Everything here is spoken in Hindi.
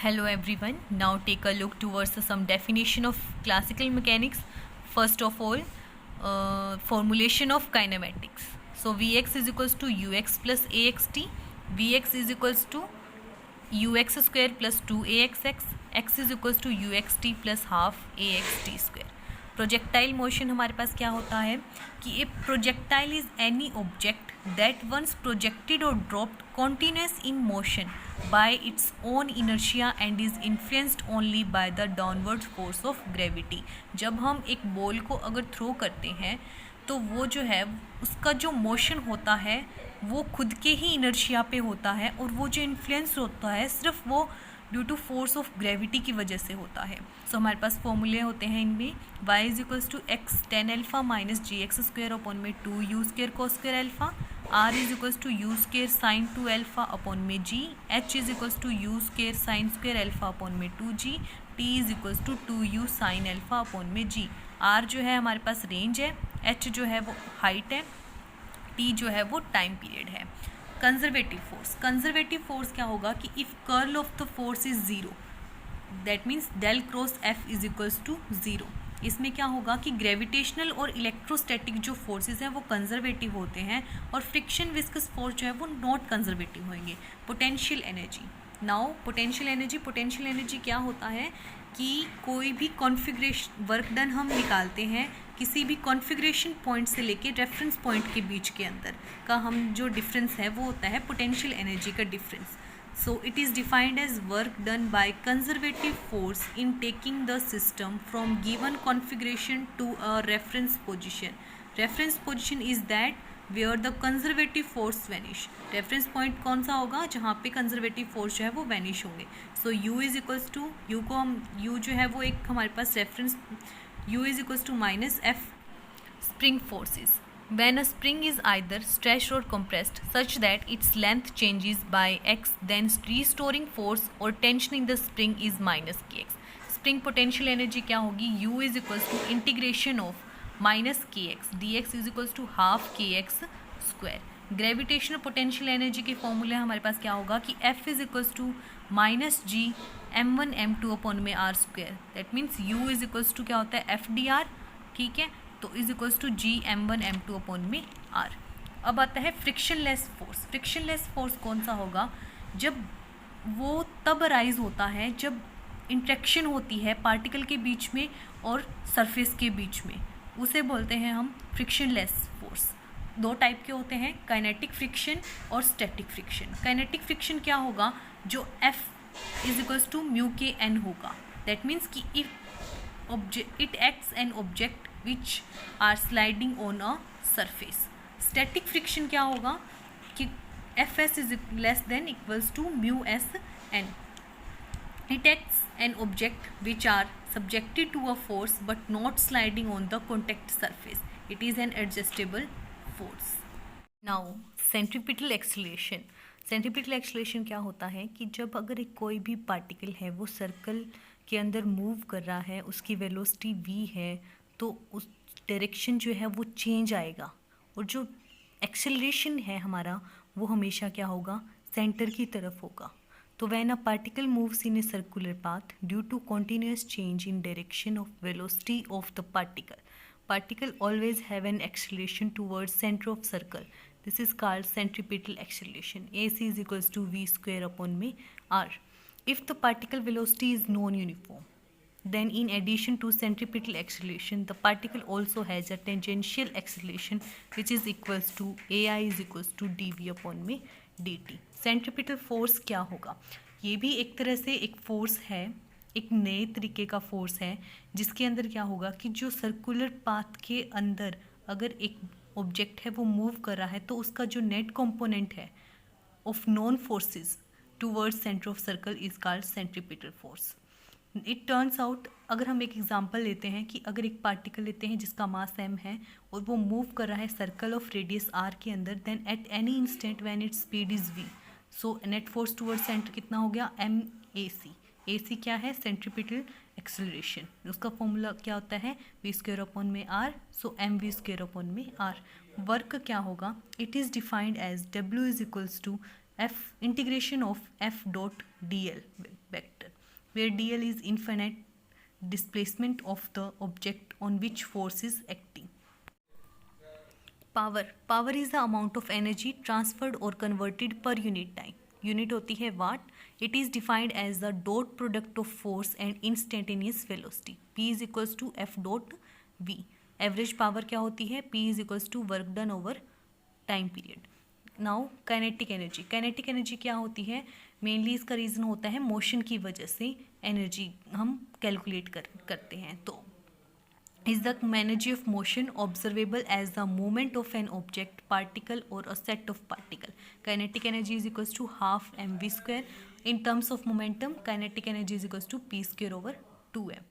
Hello everyone. Now take a look towards some definition of classical mechanics. First of all, formulation of kinematics. So Vx is equals to ux plus axt. Vx is equals to ux square plus 2axx. X is equals to uxt plus half axt square. Projectile motion हमारे पास क्या होता है कि a projectile is any object that once projected और dropped continues in motion by its own inertia and is influenced only by the downward force of gravity. जब हम एक बॉल को अगर थ्रो करते हैं तो वो जो है उसका जो मोशन होता है वो खुद के ही इनर्शिया पे होता है, और वो जो इन्फ्लुएंस होता है सिर्फ वो due to force of gravity की वजह से होता है। सो हमारे पास फॉर्मूले होते हैं इनमें y is equals to x tan alpha minus G x square upon में 2 u square cos square alpha, r is equals to u square sine 2 alpha upon में g, h is equals to u square sine square alpha upon में 2g, t is equals to 2u sine alpha upon में g। r जो है हमारे पास रेंज है, h जो है वो हाइट है, t जो है वो टाइम पीरियड है। कंजर्वेटिव फोर्स क्या होगा कि if curl of the force is zero that means del cross F is equals to zero. इसमें क्या होगा कि ग्रेविटेशनल और इलेक्ट्रोस्टैटिक जो फोर्सेस हैं वो कंजर्वेटिव होते हैं, और फ्रिक्शन विस्कस फोर्स जो है वो नॉट कंजर्वेटिव होंगे। पोटेंशियल एनर्जी क्या होता है कि कोई भी कॉन्फ़िगरेशन वर्क डन हम निकालते हैं किसी भी कॉन्फ़िगरेशन पॉइंट से लेके रेफरेंस पॉइंट के बीच के अंदर का हम जो डिफरेंस है वो होता है पोटेंशियल एनर्जी का difference. So it is defined as work done by conservative force in taking the system from given configuration to a reference position. Reference position is that where the conservative force vanish. Reference point कौन सा होगा जहाँ पे कंजर्वेटिव फोर्स जो है वो वैनिश होंगे। So u is equals to u को हम u जो है वो एक हमारे पास reference u is equals to minus F spring forces when a spring is either stretched or compressed such that its length changes by x, then restoring force or tension in the spring is minus kx। spring potential energy क्या होगी, u is equals to integration of minus kx dx is equals to half kx square। Gravitational potential energy के फॉर्मूले हमारे पास क्या होगा कि f is equals to minus G m1 m2 upon में r स्क्वायर। That means u is equals to क्या होता है एफ डी आर, ठीक है, तो is equals to G m1 m2 upon में r। अब आता है फ्रिक्शनलेस फोर्स। फ्रिक्शनलेस फोर्स कौन सा होगा, जब वो तब अराइज होता है जब इंट्रैक्शन होती है पार्टिकल के बीच में और सरफेस के बीच में, उसे बोलते हैं हम फ्रिक्शनलेस फोर्स। दो टाइप के होते हैं, काइनेटिक फ्रिक्शन और स्टैटिक फ्रिक्शन। काइनेटिक फ्रिक्शन क्या होगा, जो F is equals to mu K N होगा। दैट मीन्स कि if it acts an object which are sliding on a surface. Static friction क्या होगा कि F S is less than equals to mu S N. It acts an object which are subjected to a force but not sliding on the contact surface. It is an adjustable force. Now, centripetal acceleration. Centripetal acceleration क्या होता है कि जब अगर एक कोई भी पार्टिकल है वो सर्कल के अंदर मूव कर रहा है, उसकी वेलोसिटी v है, तो उस डायरेक्शन जो है वो चेंज आएगा, और जो एक्सेलरेशन है हमारा वो हमेशा क्या होगा, सेंटर की तरफ होगा। तो when a particle moves in a circular path due to continuous change in direction of velocity of the particle always have an acceleration towards center of circle. This is called centripetal acceleration. AC is equals to v square upon में r. If the particle velocity is non-uniform, then in addition to centripetal acceleration, the particle also has a tangential acceleration which is equals to AI is equals to dv upon में dt। सेंट्रीपिटल फोर्स क्या होगा, ये भी एक तरह से एक फोर्स है, एक नए तरीके का फोर्स है, जिसके अंदर क्या होगा कि जो सर्कुलर पाथ के अंदर अगर एक ऑब्जेक्ट है वो मूव कर रहा है तो उसका जो नेट कंपोनेंट है of non forces towards centre of circle is called centripetal force. It turns out, अगर हम एक एग्जांपल लेते हैं कि अगर एक पार्टिकल लेते हैं जिसका मास m है और वो मूव कर रहा है सर्कल ऑफ रेडियस r के अंदर, then at any instant when its speed is v, so net force toward center कितना हो गया, m ac क्या है, सेंट्रीपिटल एक्सेलरेशन। उसका फॉर्मूला क्या होता है, v स्क्वायर अपॉन में r, so M V square upon में r। वर्क क्या होगा, it is defined as w is equals to f integration of f dot dl vector. where dl is infinite displacement of the object on which force is acting. Power is the amount of energy transferred or converted per unit time. Unit होती है watt. It is defined as the dot product of force and instantaneous velocity. P is equals to F dot V. Average power क्या होती है? P is equals to work done over time period. Now kinetic energy. Kinetic energy क्या होती है? मेनली इसका रीज़न होता है मोशन की वजह से एनर्जी हम कैलकुलेट करते हैं. तो is the energy of motion observable as the movement of an object, particle or a set of particle. Kinetic energy is equals to half mv square. In terms of momentum, kinetic energy is equals to p square over 2m.